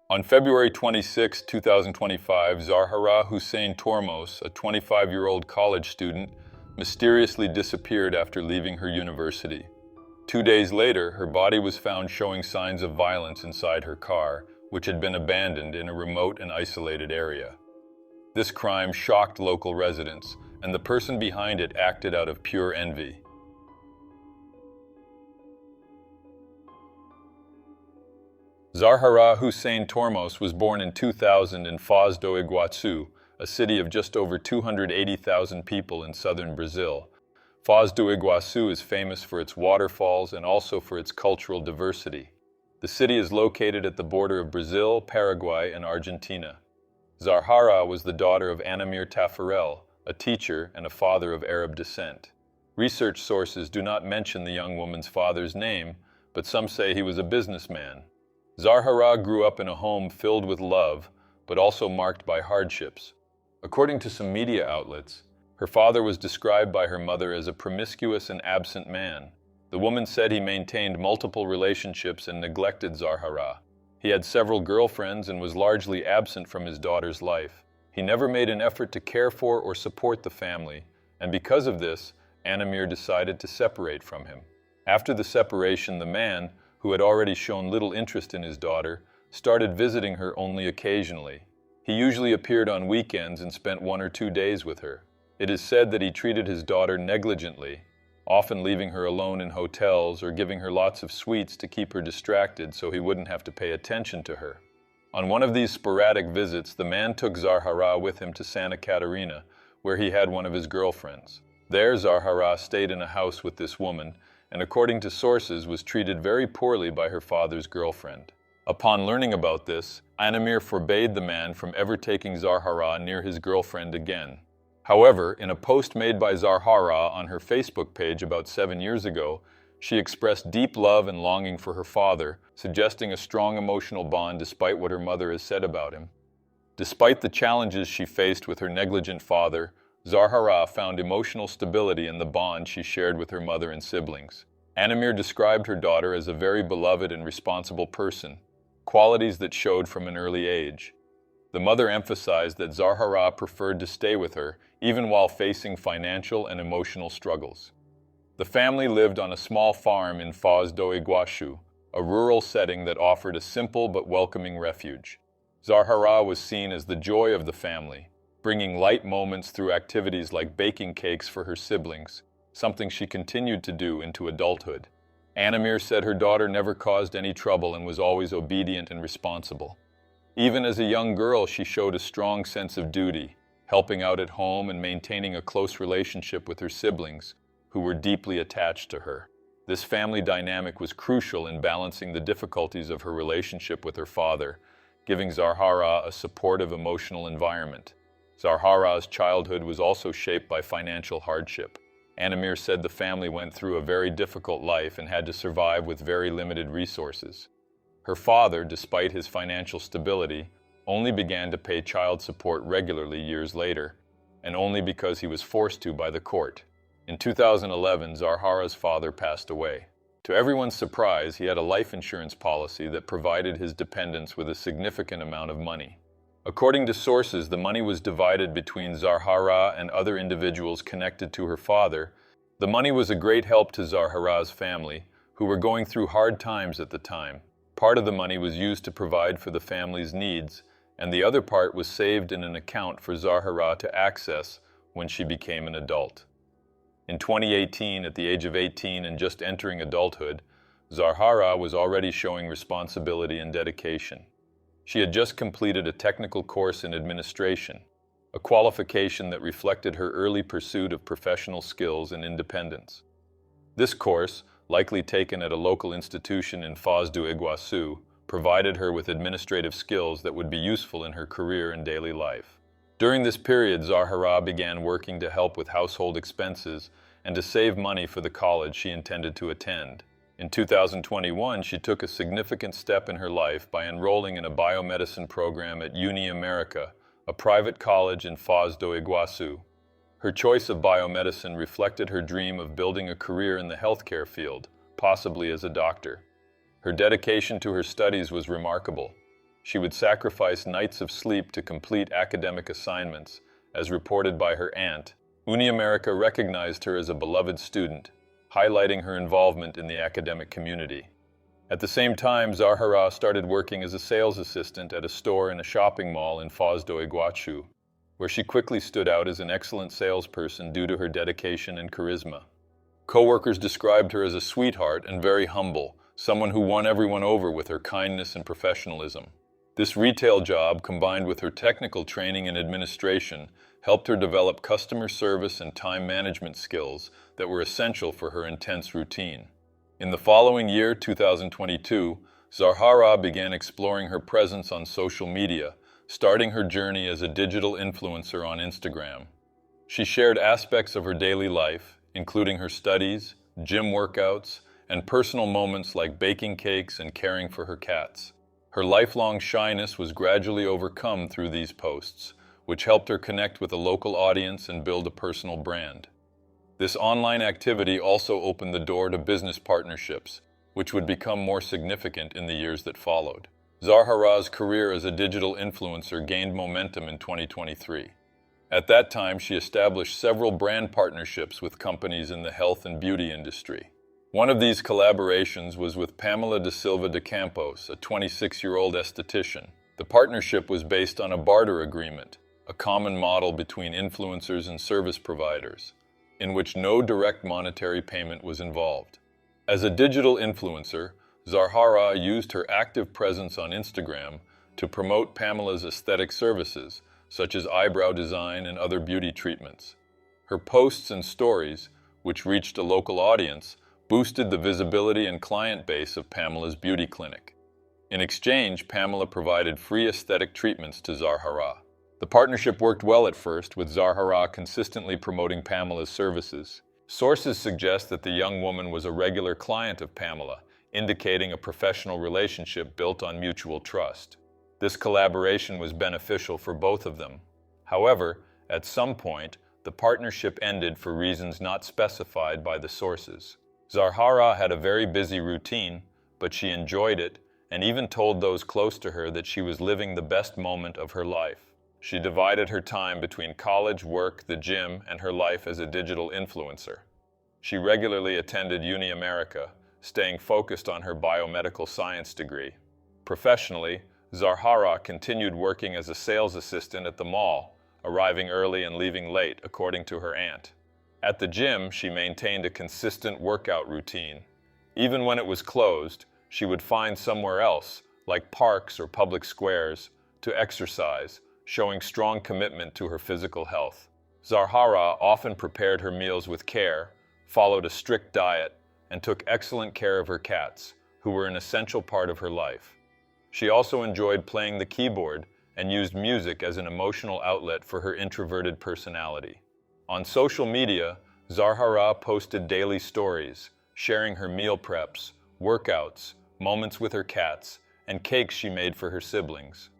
On February 26, 2025, Zarhará Hussein Tormos, a 25-year-old college student, mysteriously disappeared after leaving her university. 2 days later, her body was found showing signs of violence inside her car, which had been abandoned in a remote and isolated area. This crime shocked local residents, and the person behind it acted out of pure envy. Zarhará Hussein Tormos was born in 2000 in Foz do Iguaçu, a city of just over 280,000 people in southern Brazil. Foz do Iguaçu is famous for its waterfalls and also for its cultural diversity. The city is located at the border of Brazil, Paraguay, and Argentina. Zarhará was the daughter of Anamir Tafarel, a teacher and a father of Arab descent. Research sources do not mention the young woman's father's name, but some say he was a businessman. Zarhará grew up in a home filled with love, but also marked by hardships. According to some media outlets, her father was described by her mother as a promiscuous and absent man. The woman said he maintained multiple relationships and neglected Zarhará. He had several girlfriends and was largely absent from his daughter's life. He never made an effort to care for or support the family, and because of this, Anamir decided to separate from him. After the separation, the man, who had already shown little interest in his daughter, started visiting her only occasionally. He usually appeared on weekends and spent 1 or 2 days with her. It is said that he treated his daughter negligently, often leaving her alone in hotels or giving her lots of sweets to keep her distracted so he wouldn't have to pay attention to her. On one of these sporadic visits, the man took Zarhará with him to Santa Catarina, where he had one of his girlfriends. There, Zarhará stayed in a house with this woman, and according to sources, was treated very poorly by her father's girlfriend. Upon learning about this, Anamir forbade the man from ever taking Zarhará near his girlfriend again. However, in a post made by Zarhará on her Facebook page about 7 years ago, she expressed deep love and longing for her father, suggesting a strong emotional bond despite what her mother has said about him. Despite the challenges she faced with her negligent father, Zarhará found emotional stability in the bond she shared with her mother and siblings. Anamir described her daughter as a very beloved and responsible person, qualities that showed from an early age. The mother emphasized that Zarhará preferred to stay with her, even while facing financial and emotional struggles. The family lived on a small farm in Foz do Iguaçu, a rural setting that offered a simple but welcoming refuge. Zarhará was seen as the joy of the family, bringing light moments through activities like baking cakes for her siblings, something she continued to do into adulthood. Anamir said her daughter never caused any trouble and was always obedient and responsible. Even as a young girl, she showed a strong sense of duty, helping out at home and maintaining a close relationship with her siblings, who were deeply attached to her. This family dynamic was crucial in balancing the difficulties of her relationship with her father, giving Zarhará a supportive emotional environment. Zarhará's childhood was also shaped by financial hardship. Anamir said the family went through a very difficult life and had to survive with very limited resources. Her father, despite his financial stability, only began to pay child support regularly years later, and only because he was forced to by the court. In 2011, Zarhará's father passed away. To everyone's surprise, he had a life insurance policy that provided his dependents with a significant amount of money. According to sources, the money was divided between Zarhará and other individuals connected to her father. The money was a great help to Zarhará's family, who were going through hard times at the time. Part of the money was used to provide for the family's needs, and the other part was saved in an account for Zarhará to access when she became an adult. In 2018, at the age of 18 and just entering adulthood, Zarhará was already showing responsibility and dedication. She had just completed a technical course in administration, a qualification that reflected her early pursuit of professional skills and independence. This course, likely taken at a local institution in Foz do Iguaçu, provided her with administrative skills that would be useful in her career and daily life. During this period, Zarhará began working to help with household expenses and to save money for the college she intended to attend. In 2021, she took a significant step in her life by enrolling in a biomedicine program at Unheard-of, a private college in Foz do Iguaçu. Her choice of biomedicine reflected her dream of building a career in the healthcare field, possibly as a doctor. Her dedication to her studies was remarkable. She would sacrifice nights of sleep to complete academic assignments, as reported by her aunt. America recognized her as a beloved student, highlighting her involvement in the academic community. At the same time, Zarhará started working as a sales assistant at a store in a shopping mall in Foz do Iguaçu, where she quickly stood out as an excellent salesperson due to her dedication and charisma. Coworkers described her as a sweetheart and very humble, someone who won everyone over with her kindness and professionalism. This retail job, combined with her technical training in administration, helped her develop customer service and time management skills that were essential for her intense routine. In the following year, 2022, Zarhará began exploring her presence on social media, starting her journey as a digital influencer on Instagram. She shared aspects of her daily life, including her studies, gym workouts, and personal moments like baking cakes and caring for her cats. Her lifelong shyness was gradually overcome through these posts, which helped her connect with a local audience and build a personal brand. This online activity also opened the door to business partnerships, which would become more significant in the years that followed. Zarhará's career as a digital influencer gained momentum in 2023. At that time, she established several brand partnerships with companies in the health and beauty industry. One of these collaborations was with Pamela da Silva de Campos, a 26-year-old esthetician. The partnership was based on a barter agreement, a common model between influencers and service providers, in which no direct monetary payment was involved. As a digital influencer, Zarhará used her active presence on Instagram to promote Pamela's aesthetic services, such as eyebrow design and other beauty treatments. Her posts and stories, which reached a local audience, boosted the visibility and client base of Pamela's beauty clinic. In exchange, Pamela provided free aesthetic treatments to Zarhará. The partnership worked well at first, with Zarhará consistently promoting Pamela's services. Sources suggest that the young woman was a regular client of Pamela, indicating a professional relationship built on mutual trust. This collaboration was beneficial for both of them. However, at some point, the partnership ended for reasons not specified by the sources. Zarhará had a very busy routine, but she enjoyed it and even told those close to her that she was living the best moment of her life. She divided her time between college, work, the gym, and her life as a digital influencer. She regularly attended Unheard-of, staying focused on her biomedical science degree. Professionally, Zarhará continued working as a sales assistant at the mall, arriving early and leaving late, according to her aunt. At the gym, she maintained a consistent workout routine. Even when it was closed, she would find somewhere else, like parks or public squares, to exercise, showing strong commitment to her physical health. Zarhará often prepared her meals with care, followed a strict diet, and took excellent care of her cats, who were an essential part of her life. She also enjoyed playing the keyboard and used music as an emotional outlet for her introverted personality. On social media, Zarhará posted daily stories, sharing her meal preps, workouts, moments with her cats, and cakes she made for her siblings.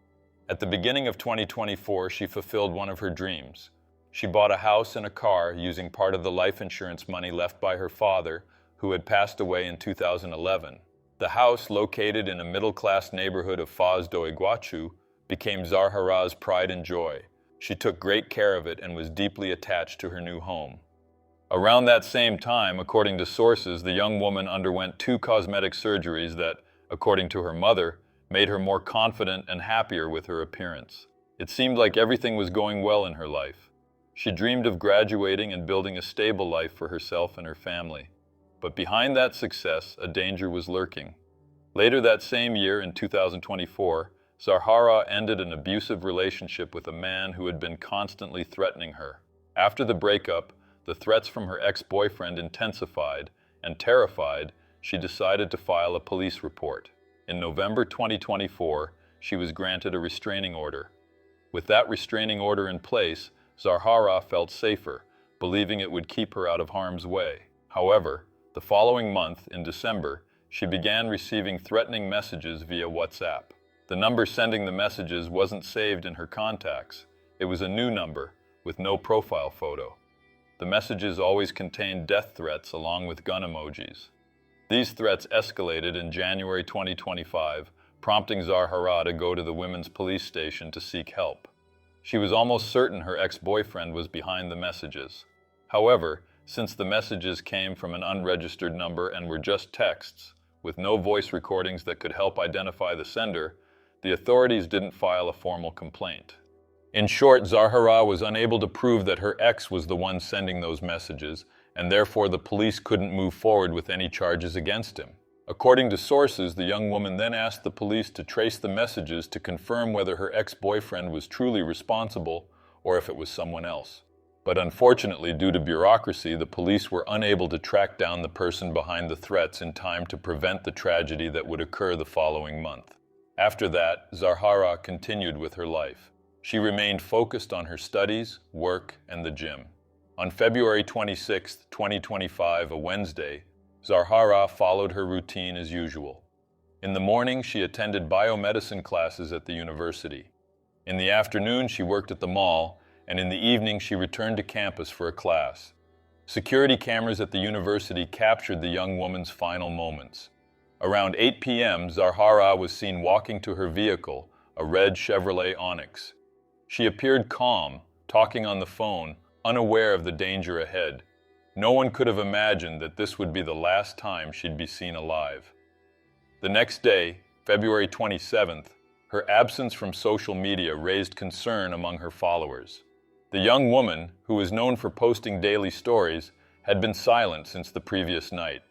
At the beginning of 2024, she fulfilled one of her dreams. She bought a house and a car using part of the life insurance money left by her father, who had passed away in 2011. The house, located in a middle-class neighborhood of Foz do Iguaçu, became Zarhará's pride and joy. She took great care of it and was deeply attached to her new home. Around that same time, according to sources, the young woman underwent 2 cosmetic surgeries that, according to her mother, made her more confident and happier with her appearance. It seemed like everything was going well in her life. She dreamed of graduating and building a stable life for herself and her family. But behind that success, a danger was lurking. Later that same year, in 2024, Zarhará ended an abusive relationship with a man who had been constantly threatening her. After the breakup, the threats from her ex-boyfriend intensified, and terrified, she decided to file a police report. In November 2024, she was granted a restraining order. With that restraining order in place, Zarhará felt safer, believing it would keep her out of harm's way. However, the following month, in December, she began receiving threatening messages via WhatsApp. The number sending the messages wasn't saved in her contacts. It was a new number, with no profile photo. The messages always contained death threats along with gun emojis. These threats escalated in January 2025, prompting Zarhará to go to the women's police station to seek help. She was almost certain her ex-boyfriend was behind the messages. However, since the messages came from an unregistered number and were just texts, with no voice recordings that could help identify the sender, the authorities didn't file a formal complaint. In short, Zarhará was unable to prove that her ex was the one sending those messages, and therefore the police couldn't move forward with any charges against him. According to sources, the young woman then asked the police to trace the messages to confirm whether her ex-boyfriend was truly responsible or if it was someone else. But unfortunately, due to bureaucracy, the police were unable to track down the person behind the threats in time to prevent the tragedy that would occur the following month. After that, Zarhará continued with her life. She remained focused on her studies, work, and the gym. On February 26, 2025, a Wednesday, Zarhará followed her routine as usual. In the morning, she attended biomedicine classes at the university. In the afternoon, she worked at the mall, and in the evening, she returned to campus for a class. Security cameras at the university captured the young woman's final moments. Around 8 p.m., Zarhará was seen walking to her vehicle, a red Chevrolet Onix. She appeared calm, talking on the phone, unaware of the danger ahead. No one could have imagined that this would be the last time she'd be seen alive. The next day, February 27th, her absence from social media raised concern among her followers. The young woman, who was known for posting daily stories, had been silent since the previous night.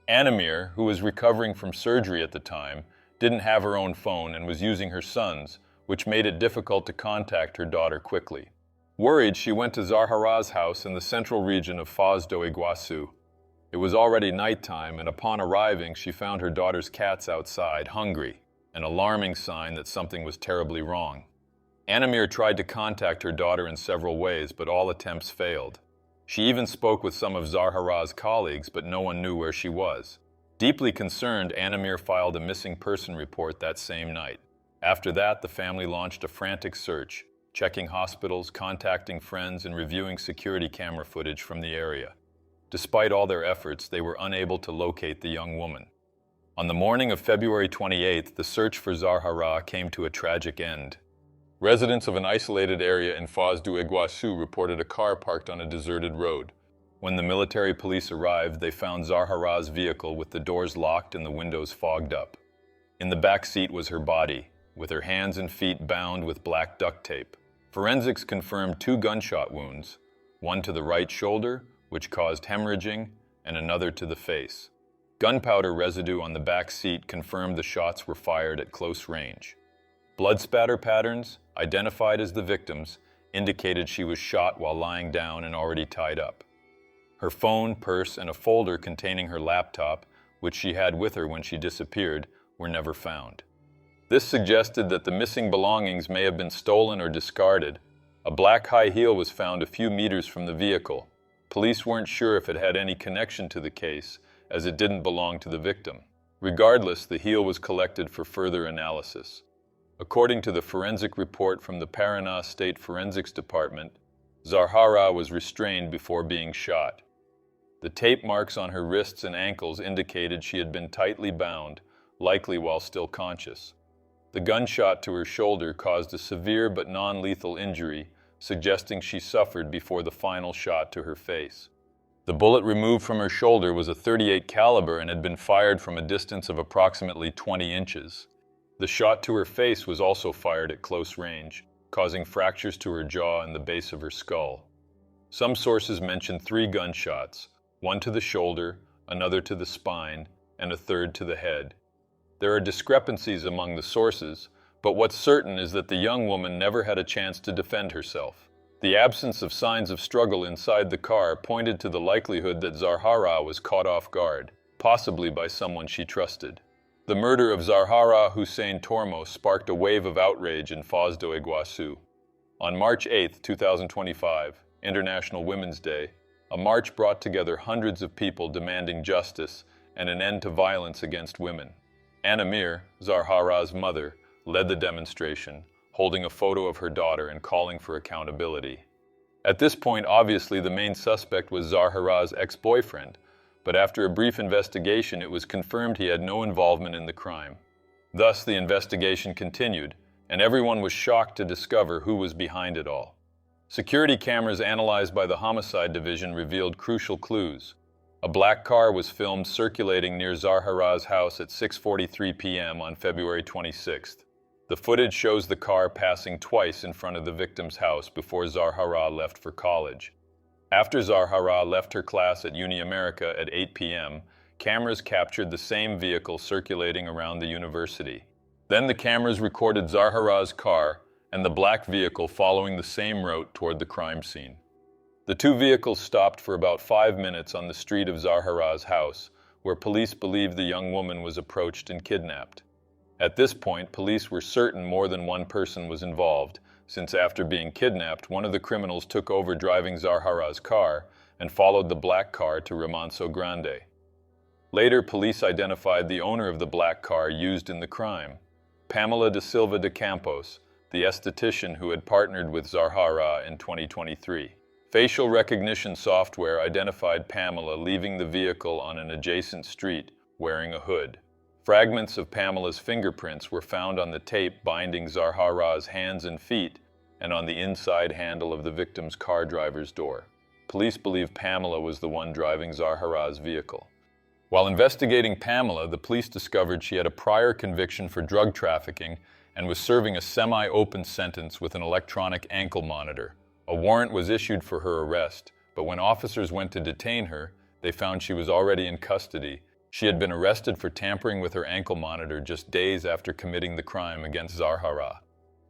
Anamir, who was recovering from surgery at the time, didn't have her own phone and was using her son's, which made it difficult to contact her daughter quickly. Worried, she went to Zarhará's house in the central region of Foz do Iguaçu. It was already nighttime, and upon arriving, she found her daughter's cats outside, hungry, an alarming sign that something was terribly wrong. Anamir tried to contact her daughter in several ways, but all attempts failed. She even spoke with some of Zarhará's colleagues, but no one knew where she was. Deeply concerned, Anamir filed a missing person report that same night. After that, the family launched a frantic search, checking hospitals, contacting friends, and reviewing security camera footage from the area. Despite all their efforts, they were unable to locate the young woman. On the morning of February 28th, the search for Zarhará came to a tragic end. Residents of an isolated area in Foz do Iguaçu reported a car parked on a deserted road. When the military police arrived, they found Zarhará's vehicle with the doors locked and the windows fogged up. In the back seat was her body, with her hands and feet bound with black duct tape. Forensics confirmed 2 gunshot wounds, one to the right shoulder, which caused hemorrhaging, and another to the face. Gunpowder residue on the back seat confirmed the shots were fired at close range. Blood spatter patterns, identified as the victims, indicated she was shot while lying down and already tied up. Her phone, purse, and a folder containing her laptop, which she had with her when she disappeared, were never found. This suggested that the missing belongings may have been stolen or discarded. A black high heel was found a few meters from the vehicle. Police weren't sure if it had any connection to the case, as it didn't belong to the victim. Regardless, the heel was collected for further analysis. According to the forensic report from the Paraná State Forensics Department, Zarhará was restrained before being shot. The tape marks on her wrists and ankles indicated she had been tightly bound, likely while still conscious. The gunshot to her shoulder caused a severe but non-lethal injury, suggesting she suffered before the final shot to her face. The bullet removed from her shoulder was a .38 caliber and had been fired from a distance of approximately 20 inches. The shot to her face was also fired at close range, causing fractures to her jaw and the base of her skull. Some sources mention 3 gunshots, one to the shoulder, another to the spine, and a third to the head. There are discrepancies among the sources, but what's certain is that the young woman never had a chance to defend herself. The absence of signs of struggle inside the car pointed to the likelihood that Zarhará was caught off guard, possibly by someone she trusted. The murder of Zarhará Hussein sparked a wave of outrage in Foz do Iguaçu. On March 8, 2025, International Women's Day, a march brought together hundreds of people demanding justice and an end to violence against women. Anamir, Zarhará's mother, led the demonstration, holding a photo of her daughter and calling for accountability. At this point, obviously, the main suspect was Zarhará's ex-boyfriend, but after a brief investigation, it was confirmed he had no involvement in the crime. Thus, the investigation continued, and everyone was shocked to discover who was behind it all. Security cameras analyzed by the Homicide Division revealed crucial clues. A black car was filmed circulating near Zarhará's house at 6:43 p.m. on February 26th. The footage shows the car passing twice in front of the victim's house before Zarhará left for college. After Zarhará left her class at Uni-America at 8 p.m., cameras captured the same vehicle circulating around the university. Then the cameras recorded Zarhará's car and the black vehicle following the same route toward the crime scene. The two vehicles stopped for about 5 minutes on the street of Zarhará's house, where police believed the young woman was approached and kidnapped. At this point, police were certain more than one person was involved, since after being kidnapped, one of the criminals took over driving Zarhará's car and followed the black car to Remanso Grande. Later, police identified the owner of the black car used in the crime, Pamela da Silva de Campos, the esthetician who had partnered with Zarhará in 2023. Facial recognition software identified Pamela leaving the vehicle on an adjacent street, wearing a hood. Fragments of Pamela's fingerprints were found on the tape binding Zarhará's hands and feet and on the inside handle of the victim's car driver's door. Police believe Pamela was the one driving Zarhará's vehicle. While investigating Pamela, the police discovered she had a prior conviction for drug trafficking and was serving a semi-open sentence with an electronic ankle monitor. A warrant was issued for her arrest, but when officers went to detain her, they found she was already in custody. She had been arrested for tampering with her ankle monitor just days after committing the crime against Zarhará.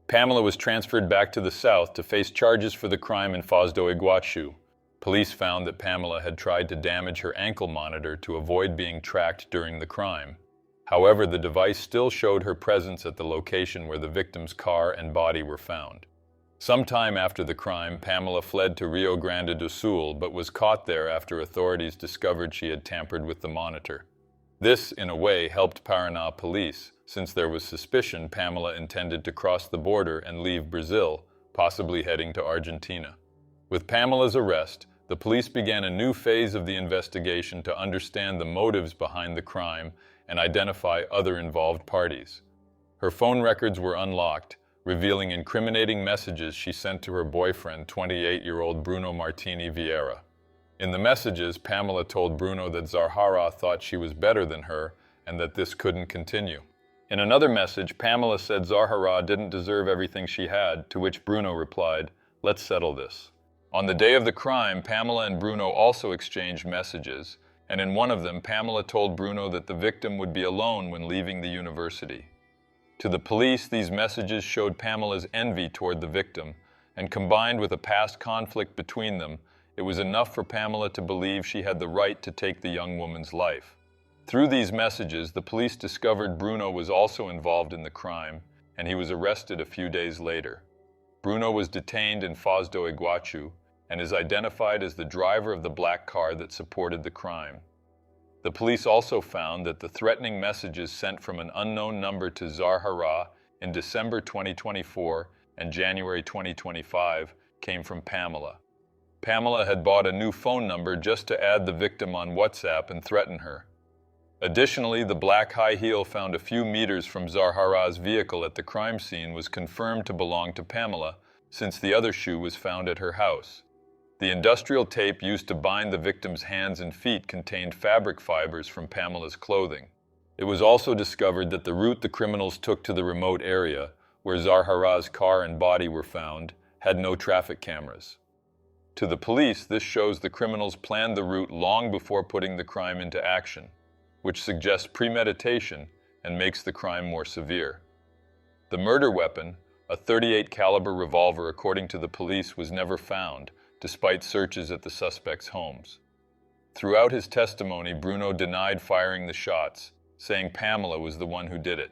Pamela was transferred back to the south to face charges for the crime in Foz do Iguaçu. Police found that Pamela had tried to damage her ankle monitor to avoid being tracked during the crime. However, the device still showed her presence at the location where the victim's car and body were found. Sometime after the crime, Pamela fled to Rio Grande do Sul, but was caught there after authorities discovered she had tampered with the monitor. This, in a way, helped Paraná police, since there was suspicion Pamela intended to cross the border and leave Brazil, possibly heading to Argentina. With Pamela's arrest, the police began a new phase of the investigation to understand the motives behind the crime and identify other involved parties. Her phone records were unlocked, revealing incriminating messages she sent to her boyfriend, 28-year-old Bruno Martini Vieira. In the messages, Pamela told Bruno that Zarhará thought she was better than her and that this couldn't continue. In another message, Pamela said Zarhará didn't deserve everything she had, to which Bruno replied, "Let's settle this." On the day of the crime, Pamela and Bruno also exchanged messages, and in one of them, Pamela told Bruno that the victim would be alone when leaving the university. To the police, these messages showed Pamela's envy toward the victim, and combined with a past conflict between them, it was enough for Pamela to believe she had the right to take the young woman's life. Through these messages, the police discovered Bruno was also involved in the crime, and he was arrested a few days later. Bruno was detained in Foz do Iguaçu and is identified as the driver of the black car that supported the crime. The police also found that the threatening messages sent from an unknown number to Zarhará in December 2024 and January 2025 came from Pamela. Pamela had bought a new phone number just to add the victim on WhatsApp and threaten her. Additionally, the black high heel found a few meters from Zarhará's vehicle at the crime scene was confirmed to belong to Pamela, since the other shoe was found at her house. The industrial tape used to bind the victim's hands and feet contained fabric fibers from Pamela's clothing. It was also discovered that the route the criminals took to the remote area, where Zarhará's car and body were found, had no traffic cameras. To the police, this shows the criminals planned the route long before putting the crime into action, which suggests premeditation and makes the crime more severe. The murder weapon, a .38 caliber revolver according to the police, was never found, despite searches at the suspects' homes. Throughout his testimony, Bruno denied firing the shots, saying Pamela was the one who did it.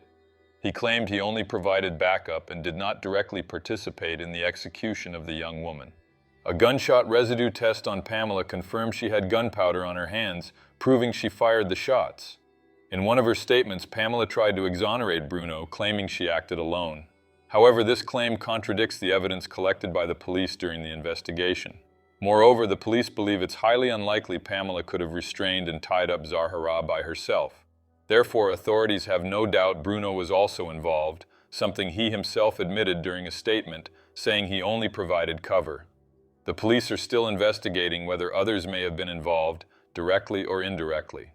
He claimed he only provided backup and did not directly participate in the execution of the young woman. A gunshot residue test on Pamela confirmed she had gunpowder on her hands, proving she fired the shots. In one of her statements, Pamela tried to exonerate Bruno, claiming she acted alone. However, this claim contradicts the evidence collected by the police during the investigation. Moreover, the police believe it's highly unlikely Pamela could have restrained and tied up Zarhará by herself. Therefore, authorities have no doubt Bruno was also involved, something he himself admitted during a statement, saying he only provided cover. The police are still investigating whether others may have been involved, directly or indirectly.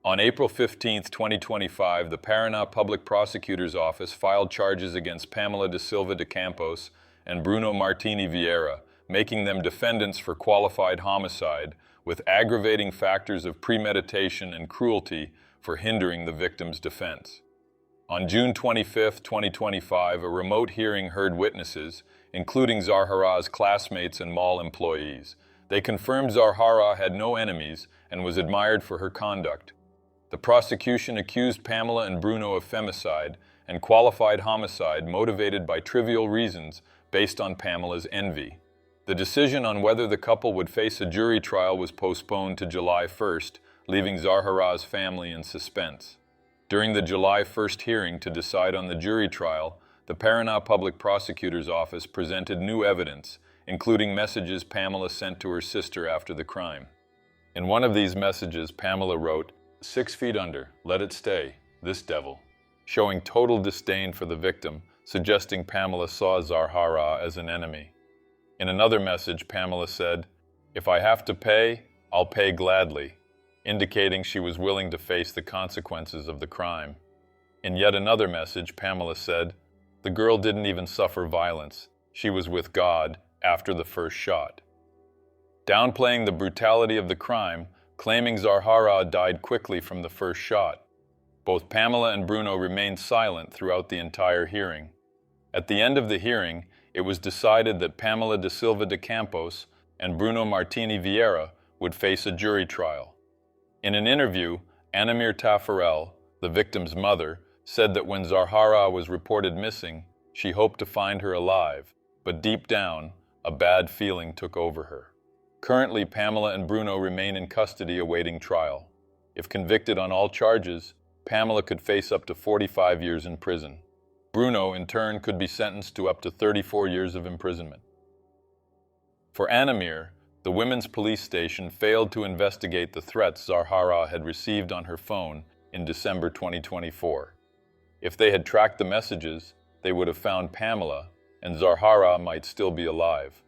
On April 15, 2025, the Paraná Public Prosecutor's Office filed charges against Pamela da Silva de Campos and Bruno Martini Vieira, making them defendants for qualified homicide, with aggravating factors of premeditation and cruelty for hindering the victim's defense. On June 25, 2025, a remote hearing heard witnesses, including Zarhará's classmates and mall employees. They confirmed Zarhará had no enemies and was admired for her conduct. The prosecution accused Pamela and Bruno of femicide and qualified homicide motivated by trivial reasons based on Pamela's envy. The decision on whether the couple would face a jury trial was postponed to July 1st, leaving Zarhará's family in suspense. During the July 1st hearing to decide on the jury trial, the Paraná Public Prosecutor's Office presented new evidence, including messages Pamela sent to her sister after the crime. In one of these messages, Pamela wrote, "6 feet under, let it stay, this devil," showing total disdain for the victim, suggesting Pamela saw Zarhará as an enemy. In another message, Pamela said, "If I have to pay, I'll pay gladly," indicating she was willing to face the consequences of the crime. In yet another message, Pamela said, "The girl didn't even suffer violence. She was with God after the first shot." Downplaying the brutality of the crime, claiming Zarhará died quickly from the first shot. Both Pamela and Bruno remained silent throughout the entire hearing. At the end of the hearing, it was decided that Pamela da Silva de Campos and Bruno Martini Vieira would face a jury trial. In an interview, Anamir Tafarel, the victim's mother, said that when Zarhará was reported missing, she hoped to find her alive, but deep down, a bad feeling took over her. Currently, Pamela and Bruno remain in custody awaiting trial. If convicted on all charges, Pamela could face up to 45 years in prison. Bruno, in turn, could be sentenced to up to 34 years of imprisonment. For Anamir, the women's police station failed to investigate the threats Zarhará had received on her phone in December 2024. If they had tracked the messages, they would have found Pamela, and Zarhará might still be alive.